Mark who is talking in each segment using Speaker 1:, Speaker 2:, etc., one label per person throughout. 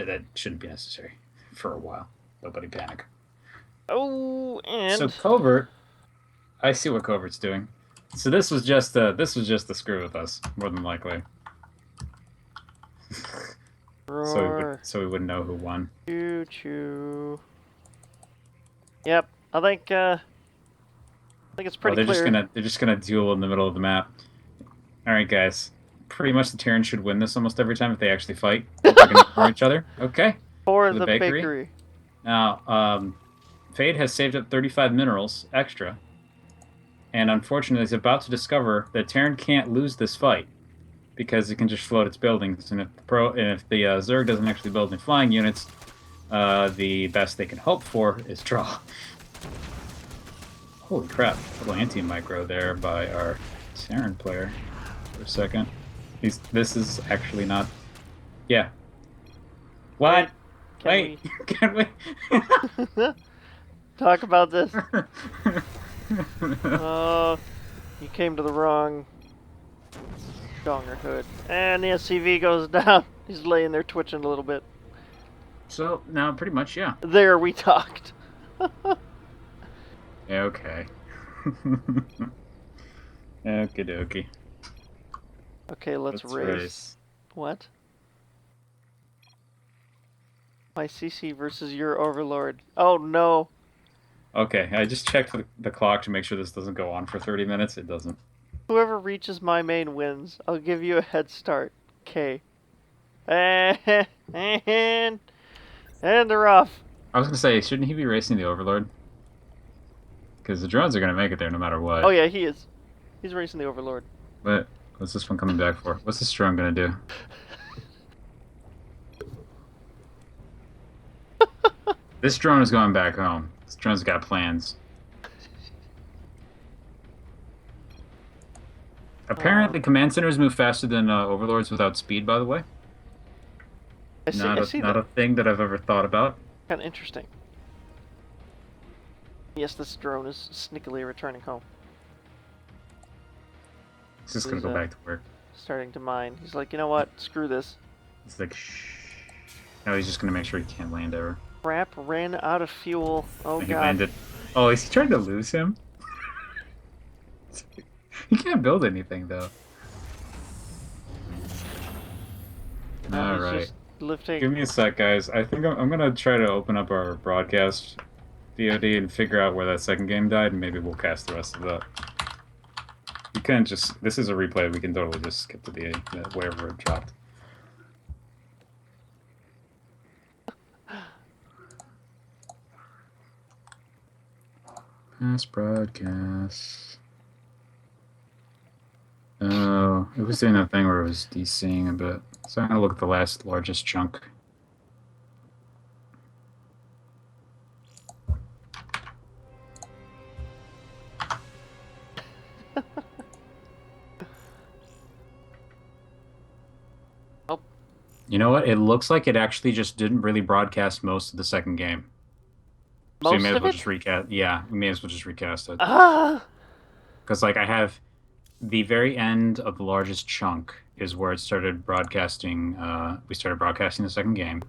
Speaker 1: that shouldn't be necessary for a while. Nobody panic.
Speaker 2: Oh,
Speaker 1: So
Speaker 2: and
Speaker 1: Covert, I see what Covert's doing. So this was just a screw with us, more than likely.
Speaker 2: roar,
Speaker 1: So we wouldn't know who won.
Speaker 2: choo choo. Yep, I think it's
Speaker 1: Oh,
Speaker 2: pretty clear.
Speaker 1: they're just gonna duel in the middle of the map. All right, guys. Pretty much the Terrans should win this almost every time if they actually fight. Oh, they're gonna ignore each other. Okay,
Speaker 2: For
Speaker 1: to the
Speaker 2: the
Speaker 1: bakery.
Speaker 2: bakery.
Speaker 1: Now, Fade has saved up 35 minerals extra, and unfortunately is about to discover that Terran can't lose this fight because it can just float its buildings. And if the Zerg doesn't actually build any flying units, the best they can hope for is draw. Holy crap! A little anti-micro there by our Terran player for a second. This is actually not. Yeah. What? Wait. Can we?
Speaker 2: Talk about this. You came to the wrong Donger hood. And the SCV goes down. He's laying there twitching a little bit.
Speaker 1: So now, pretty much, yeah.
Speaker 2: There we talked.
Speaker 1: Okay. Okie dokie.
Speaker 2: Okay, let's race. What? My CC versus your overlord. Oh no.
Speaker 1: Okay, I just checked the clock to make sure this doesn't go on for 30 minutes. It doesn't.
Speaker 2: Whoever reaches my main wins. I'll give you a head start. Okay. And they're off.
Speaker 1: I was gonna say, shouldn't he be racing the Overlord? Because the drones are gonna make it there no matter what.
Speaker 2: Oh yeah, he is. He's racing the overlord.
Speaker 1: What's this one coming back for? What's this drone gonna do? This drone is going back home. This drone's got plans. Apparently, command centers move faster than overlords without speed. By the way,
Speaker 2: I see
Speaker 1: not a thing that I've ever thought about.
Speaker 2: Kind of interesting. Yes, this drone is sneakily returning home.
Speaker 1: He's just gonna go back to work.
Speaker 2: Starting to mine. He's like, you know what? Screw this.
Speaker 1: He's like, shh. No, he's just gonna make sure he can't land ever.
Speaker 2: Crap, ran out of fuel. Oh
Speaker 1: he
Speaker 2: god.
Speaker 1: Landed. Oh, is he trying to lose him? He can't build anything though. All right.
Speaker 2: Lifting.
Speaker 1: Give me a sec, guys. I think I'm gonna try to open up our broadcast VOD and figure out where that second game died, and maybe we'll cast the rest of that. You can't just. This is a replay. We can totally just skip to the wherever it dropped. Past broadcast. Oh, it was doing that thing where it was DCing a bit. So I'm gonna look at the last largest chunk.
Speaker 2: Oh.
Speaker 1: You know what? It looks like it actually just didn't really broadcast most of the second game. So we may as well just recast. Yeah, we may as well just recast it. Because like I have the very end of the largest chunk is where it started broadcasting. We started broadcasting the second game,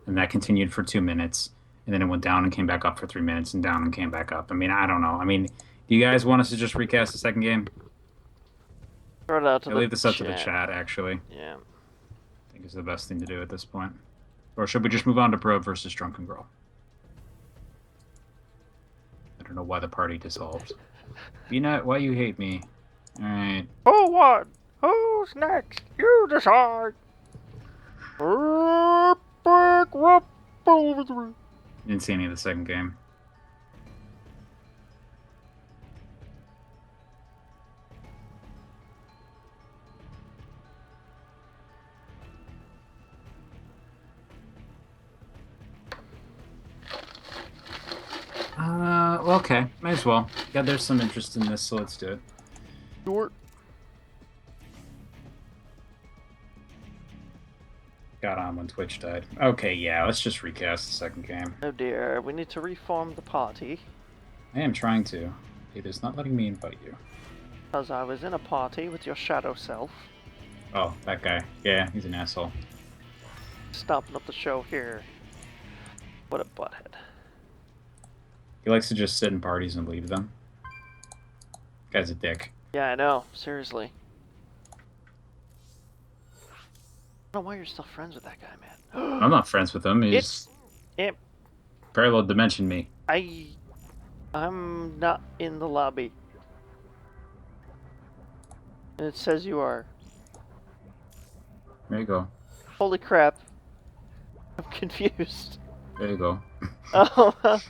Speaker 1: and that continued for 2 minutes, and then it went down and came back up for 3 minutes, and down and came back up. I mean, I don't know. I mean, do you guys want us to just recast the second game?
Speaker 2: Throw it out to
Speaker 1: I'll leave this up to the chat, actually.
Speaker 2: Yeah.
Speaker 1: I think it's the best thing to do at this point. Or should we just move on to Probe versus Drunken Girl? I don't know why the party dissolved. Why you hate me? Alright.
Speaker 2: Who won? Who's next? You decide.
Speaker 1: Didn't see any of the second game. Okay, might as well. Yeah, there's some interest in this, so let's do it.
Speaker 2: Sure.
Speaker 1: Got on when Twitch died. Okay, yeah, let's just recast the second game.
Speaker 2: Oh dear, we need to reform the party.
Speaker 1: I am trying to. It is not letting me invite you.
Speaker 2: Because I was in a party with your shadow self.
Speaker 1: Oh, that guy. Yeah, he's an asshole.
Speaker 2: stopping up the show here. What a butthead.
Speaker 1: He likes to just sit in parties and leave them. Guy's a dick.
Speaker 2: Yeah, I know. Seriously. I don't know why you're still friends with that guy, man.
Speaker 1: I'm not friends with him. He's parallel dimension me.
Speaker 2: I'm not in the lobby. And it says you are.
Speaker 1: There you go.
Speaker 2: Holy crap. I'm confused.
Speaker 1: There you go.
Speaker 2: Oh,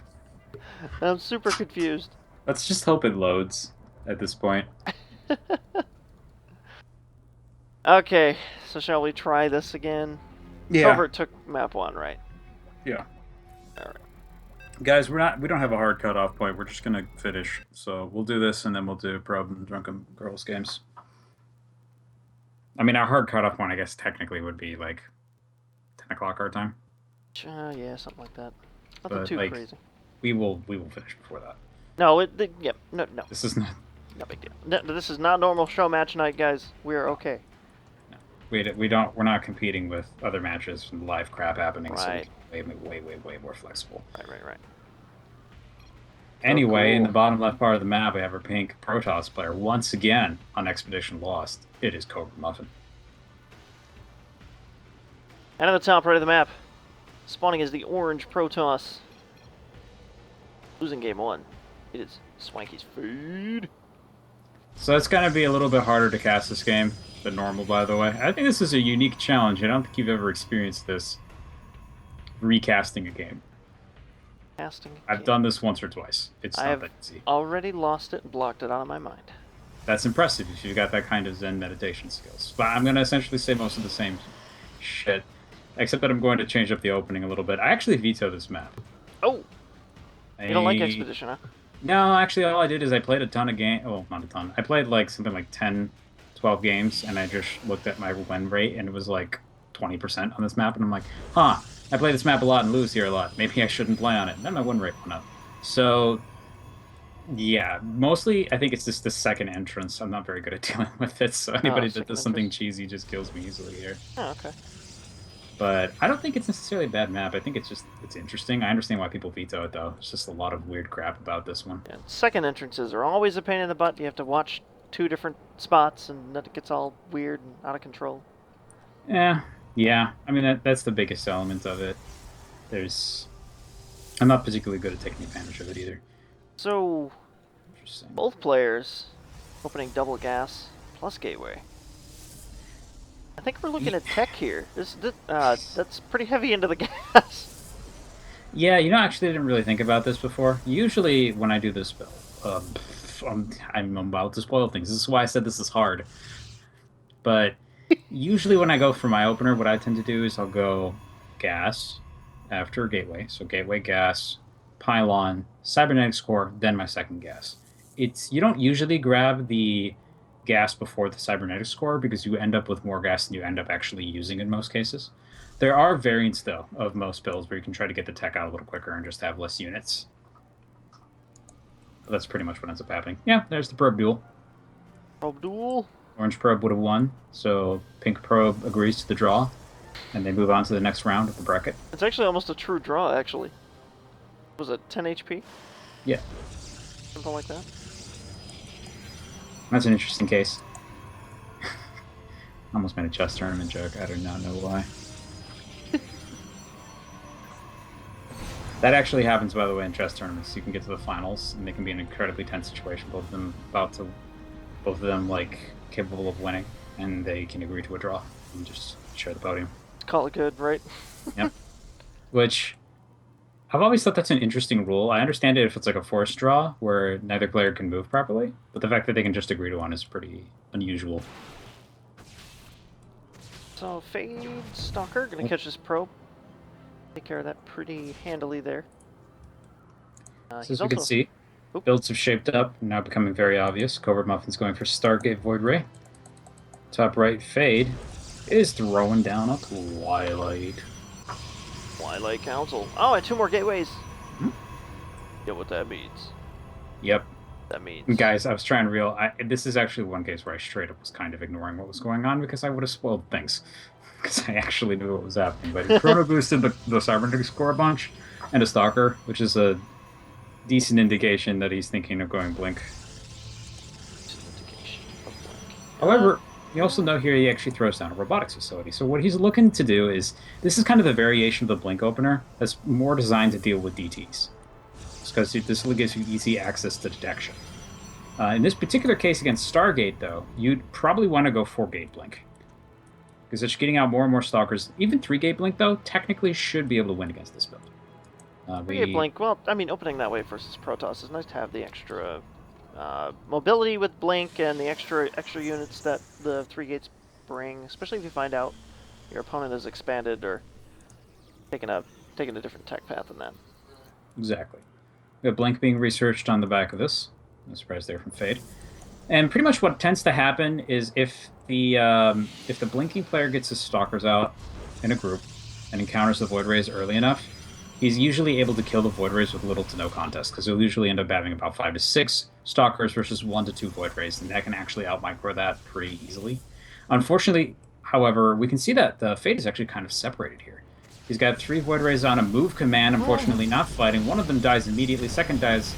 Speaker 2: I'm super confused.
Speaker 1: Let's just hope it loads at this point.
Speaker 2: Okay, so shall we try this again?
Speaker 1: Yeah.
Speaker 2: Covert took map 1, right?
Speaker 1: Yeah.
Speaker 2: Alright.
Speaker 1: Guys, we don't have a hard cutoff point. We're just gonna finish. So we'll do this and then we'll do Probe and Drunken Girls games. I mean, our hard cutoff point, I guess, technically would be like 10 o'clock our time.
Speaker 2: Yeah, something like that. Nothing
Speaker 1: But,
Speaker 2: too
Speaker 1: like,
Speaker 2: crazy.
Speaker 1: We will finish before that.
Speaker 2: No, no.
Speaker 1: This is not.
Speaker 2: No big deal. No, this is not normal show match night, guys. We are okay.
Speaker 1: No. We're not competing with other matches from live crap happening.
Speaker 2: Right.
Speaker 1: So way more flexible.
Speaker 2: Right.
Speaker 1: Anyway,
Speaker 2: cool.
Speaker 1: In the bottom left part of the map, we have our pink Protoss player once again on Expedition Lost. It is CovertMuffin.
Speaker 2: And at the top right of the map, spawning is the orange Protoss. Losing game 1. It is Swanky's food.
Speaker 1: So it's going to be a little bit harder to cast this game than normal, by the way. I think this is a unique challenge. I don't think you've ever experienced this recasting a game. I've done this once or twice. It's not that easy.
Speaker 2: Already lost it and blocked it out of my mind.
Speaker 1: That's impressive if you've got that kind of Zen meditation skills. But I'm going to essentially say most of the same shit, except that I'm going to change up the opening a little bit. I actually veto this map.
Speaker 2: Oh! You don't like Expedition, huh?
Speaker 1: No, actually, all I did is I played a ton of games. Oh, not a ton. I played like something like 10, 12 games, and I just looked at my win rate, and it was like 20% on this map, and I'm like, huh, I play this map a lot and lose here a lot. Maybe I shouldn't play on it. And then my win rate went up. So, yeah, mostly I think it's just the second entrance. I'm not very good at dealing with it, so anybody that does something cheesy just kills me easily here.
Speaker 2: Oh, okay.
Speaker 1: But I don't think it's necessarily a bad map. I think it's interesting. I understand why people veto it, though. It's just a lot of weird crap about this one.
Speaker 2: Yeah, second entrances are always a pain in the butt. You have to watch 2 different spots, and then it gets all weird and out of control.
Speaker 1: Yeah. I mean, that's the biggest element of it. I'm not particularly good at taking advantage of it either.
Speaker 2: So, both players opening double gas plus gateway. I think we're looking at tech here. That's pretty heavy into the gas.
Speaker 1: Yeah, actually I didn't really think about this before. Usually when I do this build, I'm about to spoil things. This is why I said this is hard. But usually when I go for my opener, what I tend to do is I'll go gas after gateway. So gateway, gas, pylon, cybernetics core, then my second gas. You don't usually grab the gas before the cybernetics core because you end up with more gas than you end up actually using in most cases. There are variants, though, of most builds where you can try to get the tech out a little quicker and just have less units. But that's pretty much what ends up happening. Yeah, there's the probe duel.
Speaker 2: Probe duel?
Speaker 1: Orange probe would have won, so pink probe agrees to the draw, and they move on to the next round of the bracket.
Speaker 2: It's actually almost a true draw, actually. Was it 10 HP?
Speaker 1: Yeah.
Speaker 2: Something like that.
Speaker 1: That's an interesting case. Almost made a chess tournament joke. I do not know why. That actually happens, by the way, in chess tournaments. You can get to the finals, and they can be an incredibly tense situation. Both of them like capable of winning, and they can agree to a draw and just share the podium.
Speaker 2: Call it good, right?
Speaker 1: Yep. Which I've always thought that's an interesting rule. I understand it if it's like a forced draw where neither player can move properly, but the fact that they can just agree to one is pretty unusual.
Speaker 2: So Fade Stalker gonna catch this probe. Take care of that pretty handily there.
Speaker 1: So as we can see, builds have shaped up, now becoming very obvious. CovertMuffin's going for Stargate Void Ray. Top right, Fade is throwing down a Twilight.
Speaker 2: Twilight Council. Oh, and 2 more gateways. Get what that means.
Speaker 1: Yep.
Speaker 2: That means.
Speaker 1: Guys, I was trying real. This is actually one case where I straight up was kind of ignoring what was going on because I would have spoiled things. Because I actually knew what was happening. But he chrono boosted the cybernetic score a bunch and a stalker, which is a decent indication that he's thinking of going blink. However, you also know here he actually throws down a robotics facility. So what he's looking to do is, this is kind of the variation of the blink opener that's more designed to deal with DTs. Because this gives you easy access to detection. In this particular case against Stargate, though, you'd probably want to go 4-gate blink. Because it's getting out more and more stalkers. Even 3-gate blink, though, technically should be able to win against this build.
Speaker 2: 3-gate blink, well, I mean, opening that way versus Protoss is nice to have the extra mobility with blink and the extra units that the 3 gates bring, especially if you find out your opponent has expanded or taken a different tech path than that.
Speaker 1: Exactly. We have blink being researched on the back of this. No surprise there from Fade. And pretty much what tends to happen is if the blinking player gets his stalkers out in a group and encounters the Void Rays early enough, he's usually able to kill the Void Rays with little to no contest, because he'll usually end up having about 5 to 6 stalkers versus 1 to 2 Void Rays, and that can actually out-micro that pretty easily. Unfortunately, however, we can see that the Fade is actually kind of separated here. He's got 3 Void Rays on a move command, unfortunately not fighting. One of them dies immediately, second dies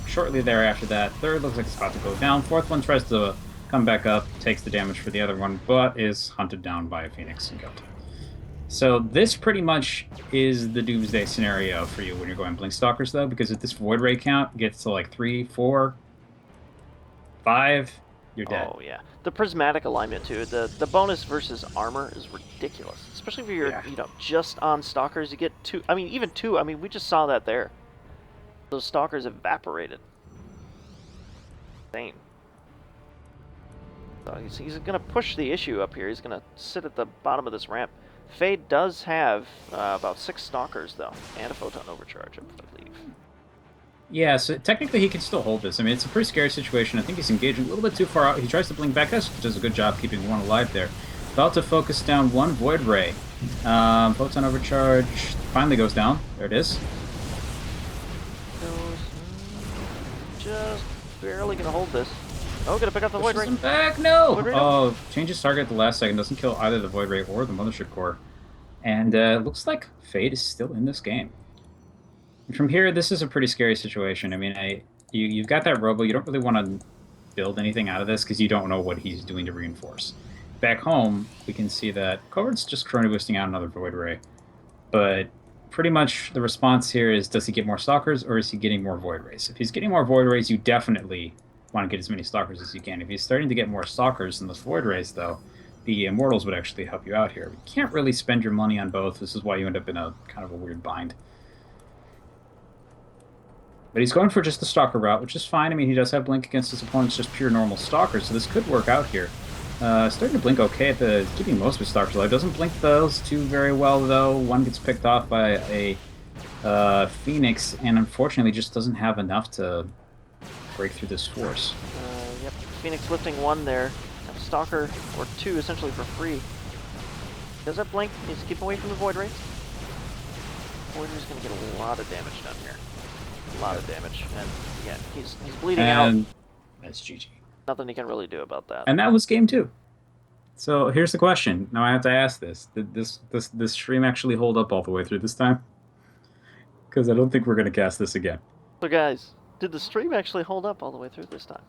Speaker 1: shortly thereafter that. Third looks like it's about to go down. Fourth one tries to come back up, takes the damage for the other one, but is hunted down by a Phoenix and killed. So this pretty much is the doomsday scenario for you when you're going Blink Stalkers, though, because if this Void Ray count gets to like 3, 4, 5, you're dead.
Speaker 2: Oh, yeah. The prismatic alignment, too. The bonus versus armor is ridiculous. Especially if you're, just on Stalkers. You get 2. I mean, even 2. I mean, we just saw that there. Those Stalkers evaporated. Insane. So he's going to push the issue up here. He's going to sit at the bottom of this ramp. Fade does have about 6 Stalkers, though, and a Photon Overcharge, I believe.
Speaker 1: Yeah, so technically he can still hold this. I mean, it's a pretty scary situation. I think he's engaging a little bit too far out. He tries to blink back. Does a good job keeping one alive there. About to focus down one Void Ray. Photon Overcharge finally goes down. There it is.
Speaker 2: Just barely going to hold this. Oh, gonna pick up the Void Ray.
Speaker 1: Back, no! Oh, changes target at the last second. Doesn't kill either the Void Ray or the Mothership Core. And looks like Fade is still in this game. And from here, this is a pretty scary situation. I mean, you've got that Robo. You don't really want to build anything out of this because you don't know what he's doing to reinforce. Back home, we can see that Covert's just chrono boosting out another Void Ray. But pretty much the response here is, does he get more Stalkers or is he getting more Void Rays? If he's getting more Void Rays, you definitely want to get as many Stalkers as you can. If he's starting to get more Stalkers than those Void Rays, though, the Immortals would actually help you out here. You can't really spend your money on both. This is why you end up in a kind of a weird bind. But he's going for just the Stalker route, which is fine. I mean, he does have Blink against his opponents, just pure normal Stalkers, so this could work out here. Starting to blink okay at the keeping most of his Stalkers alive. Doesn't blink those two very well, though. One gets picked off by a Phoenix, and unfortunately just doesn't have enough to break through this force.
Speaker 2: Yep, Phoenix lifting 1 there. Have Stalker, or 2 essentially for free. Does that blink? Needs to keep away from the Void Ray. Void Ray's going to get a lot of damage down here. A lot of damage. And yeah, he's bleeding out.
Speaker 1: That's GG.
Speaker 2: Nothing he can really do about that.
Speaker 1: And that was game 2. So here's the question. Now I have to ask this. Did this stream actually hold up all the way through this time? Because I don't think we're going to cast this again.
Speaker 2: So guys, did the stream actually hold up all the way through this time?